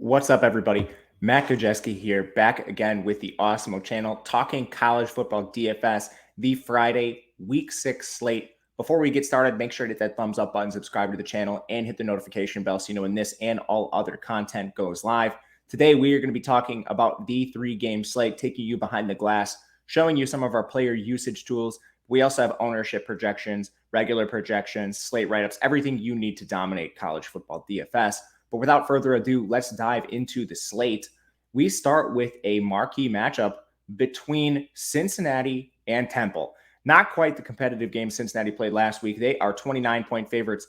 What's up, everybody? Matt Gajewski here, back again with the Awesemo channel, talking college football DFS, the Friday Week 6 slate. Before we get started, make sure to hit that thumbs up button, subscribe to the channel, and hit the notification bell so you know when this and all other content goes live. Today, we are going to be talking about the 3-game slate, taking you behind the glass, showing you some of our player usage tools. We also have ownership projections, regular projections, slate write-ups, everything you need to dominate college football DFS. But without further ado, let's dive into the slate. We start with a marquee matchup between Cincinnati and Temple. Not quite the competitive game Cincinnati played last week. They are 29-point favorites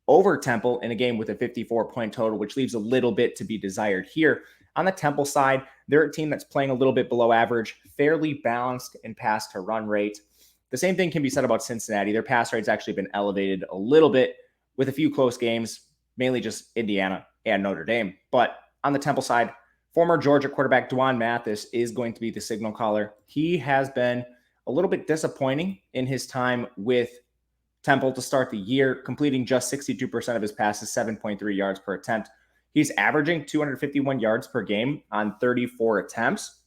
over Temple in a game with a 54-point total, which leaves a little bit to be desired here. On the Temple side, they're a team that's playing a little bit below average, fairly balanced in pass to run rate. The same thing can be said about Cincinnati. Their pass rate's actually been elevated a little bit with a few close games, mainly just Indiana and Notre Dame. But on the Temple side, former Georgia quarterback Dwan Mathis is going to be the signal caller. He has been a little bit disappointing in his time with Temple to start the year, completing just 62% of his passes, 7.3 yards per attempt. He's averaging 251 yards per game on 34 attempts,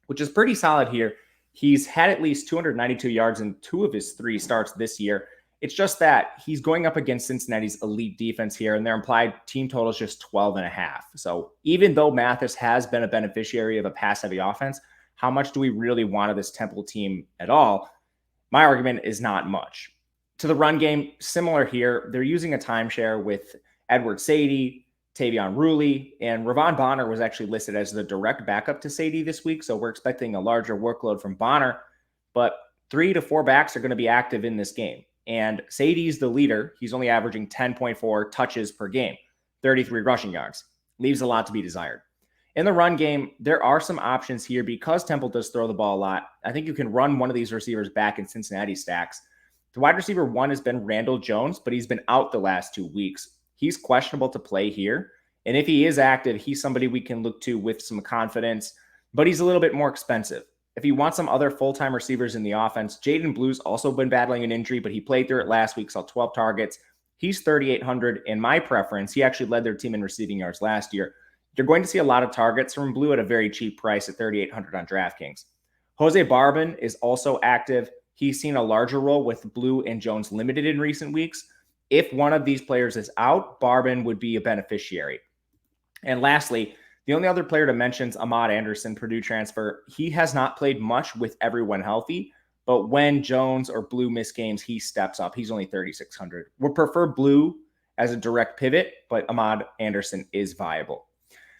which is pretty solid here. He's had at least 292 yards in 2 of his 3 starts this year. It's just that he's going up against Cincinnati's elite defense here, and their implied team total is just 12.5. So even though Mathis has been a beneficiary of a pass-heavy offense, how much do we really want of this Temple team at all? My argument is not much. To the run game, similar here. They're using a timeshare with Edward Sadie, Tavion Ruley, and Ravon Bonner was actually listed as the direct backup to Sadie this week, so we're expecting a larger workload from Bonner, but 3 to 4 backs are going to be active in this game. And Sadie's the leader. He's only averaging 10.4 touches per game, 33 rushing yards. Leaves a lot to be desired. In the run game, there are some options here because Temple does throw the ball a lot. I think you can run one of these receivers back in Cincinnati stacks. The wide receiver 1 has been Randall Jones, but he's been out the last 2 weeks. He's questionable to play here. And if he is active, he's somebody we can look to with some confidence, but he's a little bit more expensive. If you want some other full-time receivers in the offense, Jaden Blue's also been battling an injury, but he played through it last week, saw 12 targets. He's 3,800 in my preference. He actually led their team in receiving yards last year. You're going to see a lot of targets from Blue at a very cheap price at 3,800 on DraftKings. Jose Barbin is also active. He's seen a larger role with Blue and Jones limited in recent weeks. If one of these players is out, Barbin would be a beneficiary. And lastly, the only other player to mention is Ahmad Anderson, Purdue transfer. He has not played much with everyone healthy, but when Jones or Blue miss games, he steps up. He's only 3,600. We'll prefer Blue as a direct pivot, but Ahmad Anderson is viable.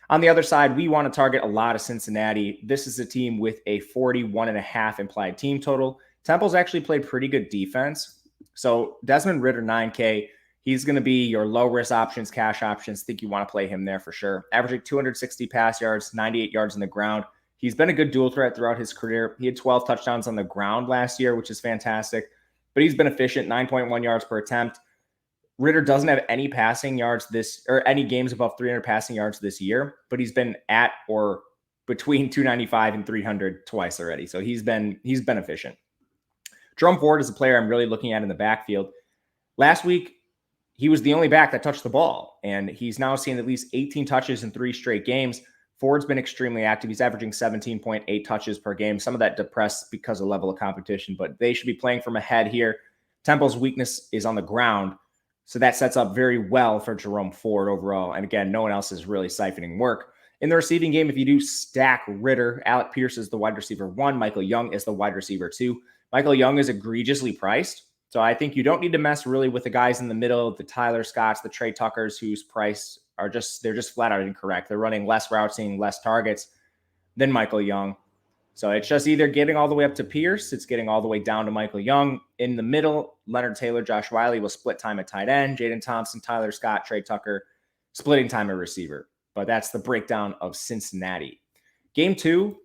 On the other side, we want to target a lot of Cincinnati. This is a team with a 41.5 implied team total. Temple's actually played pretty good defense. So Desmond Ridder, 9K. He's going to be your low-risk options, cash options. Think you want to play him there for sure. Averaging 260 pass yards, 98 yards on the ground. He's been a good dual threat throughout his career. He had 12 touchdowns on the ground last year, which is fantastic. But he's been efficient, 9.1 yards per attempt. Ridder doesn't have any passing yards any games above 300 passing yards this year, but he's been at or between 295 and 300 twice already. So he's been efficient. Jerome Ford is a player I'm really looking at in the backfield. Last week, he was the only back that touched the ball, and he's now seen at least 18 touches in 3 straight games. Ford's been extremely active. He's averaging 17.8 touches per game. Some of that depressed because of level of competition, but they should be playing from ahead here. Temple's weakness is on the ground, so that sets up very well for Jerome Ford overall. And again, no one else is really siphoning work. In the receiving game, if you do stack Ridder, Alec Pierce is the wide receiver 1. Michael Young is the wide receiver 2. Michael Young is egregiously priced. So I think you don't need to mess really with the guys in the middle, the Tyler Scotts, the Trey Tuckers, whose price they're just flat out incorrect. They're running less routes, seeing less targets than Michael Young. So it's just either getting all the way up to Pierce, it's getting all the way down to Michael Young. In the middle, Leonard Taylor, Josh Wiley will split time at tight end. Jaden Thompson, Tyler Scott, Trey Tucker, splitting time at receiver. But that's the breakdown of Cincinnati. Game 2,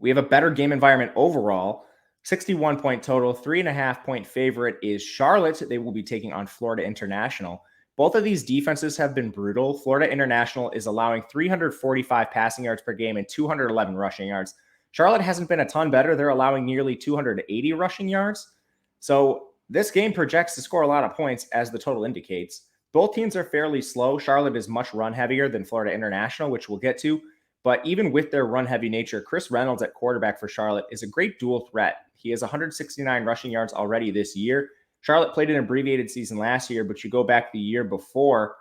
we have a better game environment overall. 61-point total, 3.5-point favorite is Charlotte. They will be taking on Florida International. Both of these defenses have been brutal. Florida International is allowing 345 passing yards per game and 211 rushing yards. Charlotte hasn't been a ton better. They're allowing nearly 280 rushing yards. So this game projects to score a lot of points, as the total indicates. Both teams are fairly slow. Charlotte is much run heavier than Florida International, which we'll get to. But even with their run heavy nature, Chris Reynolds at quarterback for Charlotte is a great dual threat. He has 169 rushing yards already this year. Charlotte played an abbreviated season last year, but you go back the year before,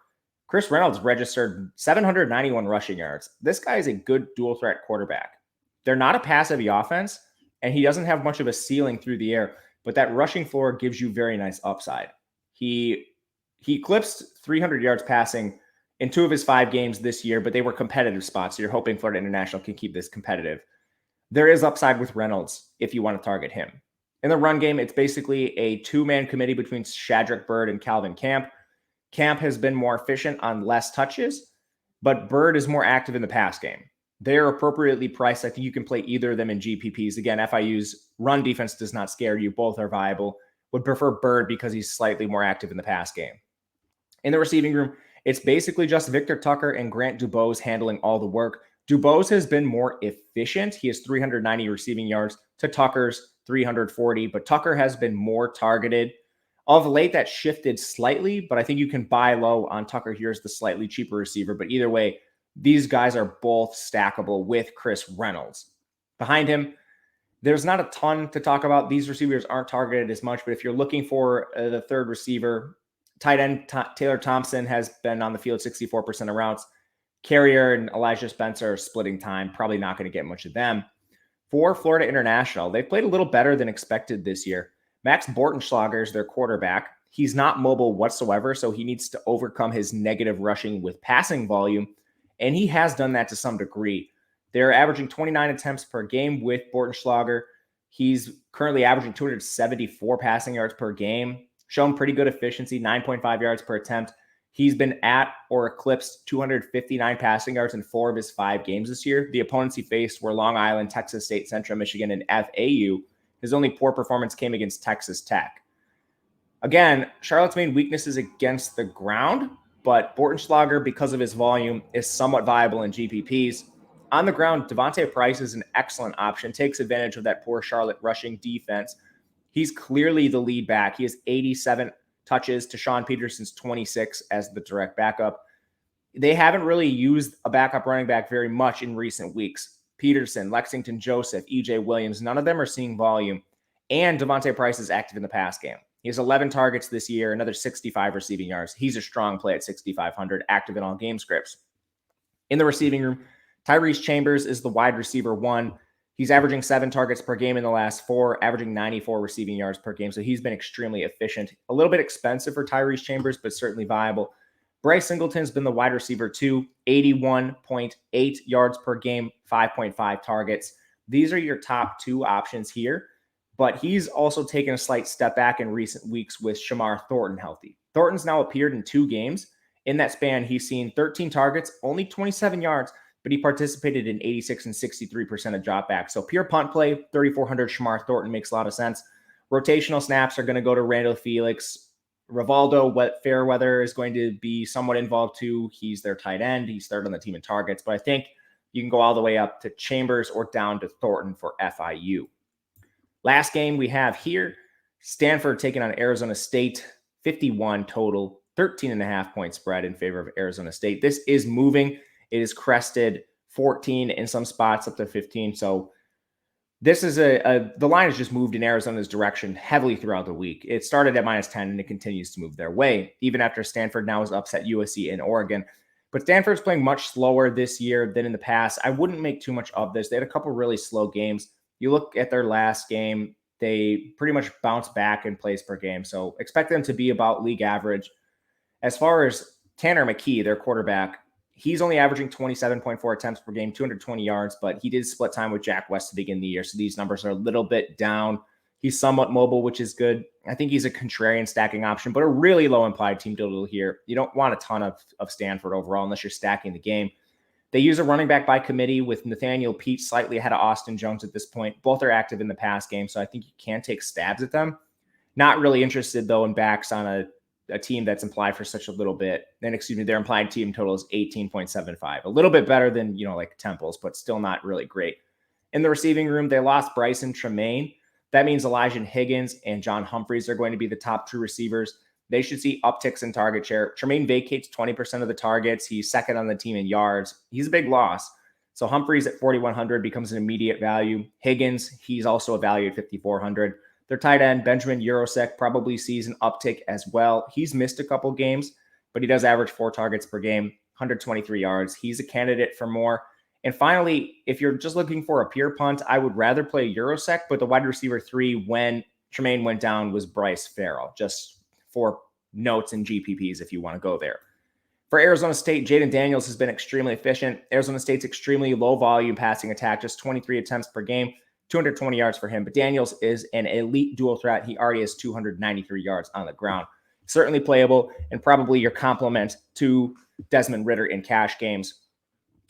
Chris Reynolds registered 791 rushing yards. This guy is a good dual threat quarterback. They're not a pass-heavy offense, and he doesn't have much of a ceiling through the air, but that rushing floor gives you very nice upside. He eclipsed 300 yards passing in 2 of his 5 games this year, but they were competitive spots, so you're hoping Florida International can keep this competitive. There is upside with Reynolds if you want to target him. In the run game, it's basically a 2-man committee between Shadrack Bird and Calvin Camp. Camp has been more efficient on less touches, but Bird is more active in the pass game. They're appropriately priced. I think you can play either of them in GPPs. Again, FIU's run defense does not scare you. Both are viable. Would prefer Bird because he's slightly more active in the pass game. In the receiving room, it's basically just Victor Tucker and Grant Dubose handling all the work. Dubose has been more efficient. He has 390 receiving yards to Tucker's 340, but Tucker has been more targeted. Of late, that shifted slightly, but I think you can buy low on Tucker here as the slightly cheaper receiver. But either way, these guys are both stackable with Chris Reynolds. Behind him, there's not a ton to talk about. These receivers aren't targeted as much, but if you're looking for the third receiver, tight end Taylor Thompson has been on the field 64% of routes. Carrier and Elijah Spencer are splitting time. Probably not going to get much of them. For Florida International, they've played a little better than expected this year. Max Bortenschlager is their quarterback. He's not mobile whatsoever, so he needs to overcome his negative rushing with passing volume, and he has done that to some degree. They're averaging 29 attempts per game with Bortenschlager. He's currently averaging 274 passing yards per game, shown pretty good efficiency, 9.5 yards per attempt. He's been at or eclipsed 259 passing yards in 4 of his 5 games this year. The opponents he faced were Long Island, Texas State, Central Michigan, and FAU. His only poor performance came against Texas Tech. Again, Charlotte's main weakness is against the ground, but Bortenschlager, because of his volume, is somewhat viable in GPPs. On the ground, Devontae Price is an excellent option, takes advantage of that poor Charlotte rushing defense. He's clearly the lead back. He has 87 touches to Sean Peterson's 26 as the direct backup. They haven't really used a backup running back very much in recent weeks. Peterson, Lexington Joseph, EJ Williams, none of them are seeing volume. And Devontae Price is active in the pass game. He has 11 targets this year, another 65 receiving yards. He's a strong play at 6,500, active in all game scripts. In the receiving room, Tyrese Chambers is the wide receiver 1. He's averaging 7 targets per game in the last 4, averaging 94 receiving yards per game. So he's been extremely efficient. A little bit expensive for Tyrese Chambers, but certainly viable. Bryce Singleton's been the wide receiver 2, 81.8 yards per game, 5.5 targets. These are your top 2 options here, but he's also taken a slight step back in recent weeks with Shamar Thornton healthy. Thornton's now appeared in 2 games. In that span, he's seen 13 targets, only 27 yards, but he participated in 86 and 63% of dropbacks. So pure punt play, 3,400 Shamar Thornton makes a lot of sense. Rotational snaps are going to go to Randall Felix. Rivaldo Fairweather is going to be somewhat involved too. He's their tight end. He's third on the team in targets, but I think you can go all the way up to Chambers or down to Thornton for FIU. Last game we have here, Stanford taking on Arizona State, 51 total, 13.5 point spread in favor of Arizona State. This is moving. It is crested 14 in some spots up to 15. So this is the line has just moved in Arizona's direction heavily throughout the week. It started at -10 and it continues to move their way, even after Stanford now has upset USC and Oregon. But Stanford's playing much slower this year than in the past. I wouldn't make too much of this. They had a couple really slow games. You look at their last game, they pretty much bounced back in plays per game. So expect them to be about league average. As far as Tanner McKee, their quarterback, he's only averaging 27.4 attempts per game, 220 yards, but he did split time with Jack West to begin the year. So these numbers are a little bit down. He's somewhat mobile, which is good. I think he's a contrarian stacking option, but a really low implied team total here. You don't want a ton of Stanford overall unless you're stacking the game. They use a running back by committee with Nathaniel Peach slightly ahead of Austin Jones at this point. Both are active in the pass game, so I think you can take stabs at them. Not really interested, though, in backs on a team that's implied for such a little bit. And their implied team total is 18.75. A little bit better than, like Temple's, but still not really great. In the receiving room, they lost Bryson Tremaine. That means Elijah Higgins and John Humphreys are going to be the top 2 receivers. they should see upticks in target share. Tremaine vacates 20% of the targets. He's second on the team in yards. He's a big loss. So Humphreys at 4,100 becomes an immediate value. Higgins, he's also a value at 5,400. Their tight end, Benjamin Urosek, probably sees an uptick as well. He's missed a couple games, but he does average 4 targets per game, 123 yards. He's a candidate for more. And finally, if you're just looking for a pure punt, I would rather play Urosek, but the wide receiver 3 when Tremaine went down was Bryce Farrell, just for notes and GPPs if you want to go there. For Arizona State, Jaden Daniels has been extremely efficient. Arizona State's extremely low volume passing attack, just 23 attempts per game, 220 yards for him. But Daniels is an elite dual threat. He already has 293 yards on the ground. Certainly playable and probably your complement to Desmond Ridder in cash games.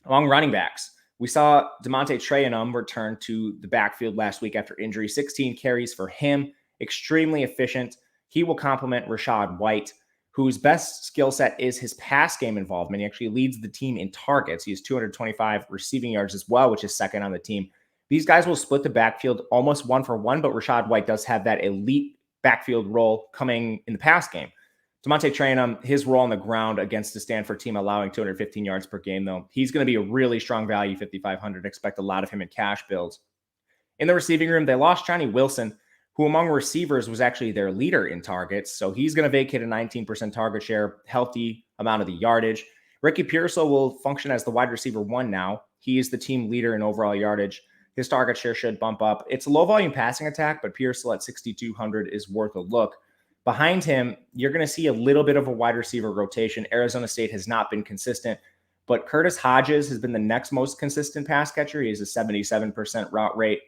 Among running backs, we saw DeMonte Trayanum return to the backfield last week after injury. 16 carries for him, extremely efficient. He will complement Rachaad White, whose best skill set is his pass game involvement. He actually leads the team in targets. He has 225 receiving yards as well, which is second on the team. These guys will split the backfield almost 1-for-1, but Rachaad White does have that elite backfield role coming in the pass game. DeMonte Trayanum, his role on the ground against the Stanford team, allowing 215 yards per game, though. He's going to be a really strong value, 5,500. Expect a lot of him in cash builds. In the receiving room, they lost Johnny Wilson, who among receivers was actually their leader in targets. So he's going to vacate a 19% target share, healthy amount of the yardage. Ricky Pearsall will function as the wide receiver 1 now. He is the team leader in overall yardage. His target share should bump up. It's a low volume passing attack, but Pearsall at 6,200 is worth a look. Behind him, you're going to see a little bit of a wide receiver rotation. Arizona State has not been consistent, but Curtis Hodges has been the next most consistent pass catcher. He has a 77% route rate.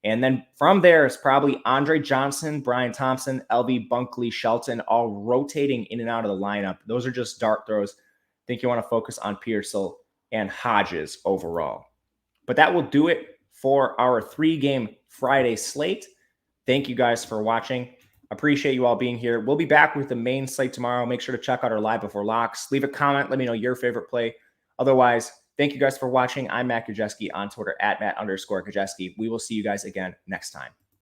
And then from there, it's probably Andre Johnson, Brian Thompson, LV Bunkley, Shelton, all rotating in and out of the lineup. Those are just dart throws. I think you want to focus on Pearsall and Hodges overall. But that will do it for our 3-game Friday slate. Thank you guys for watching. Appreciate you all being here. We'll be back with the main slate tomorrow. Make sure to check out our Live Before Locks. Leave a comment. Let me know your favorite play. Otherwise, thank you guys for watching. I'm Matt Gajewski on Twitter at Matt_Gajewski. We will see you guys again next time.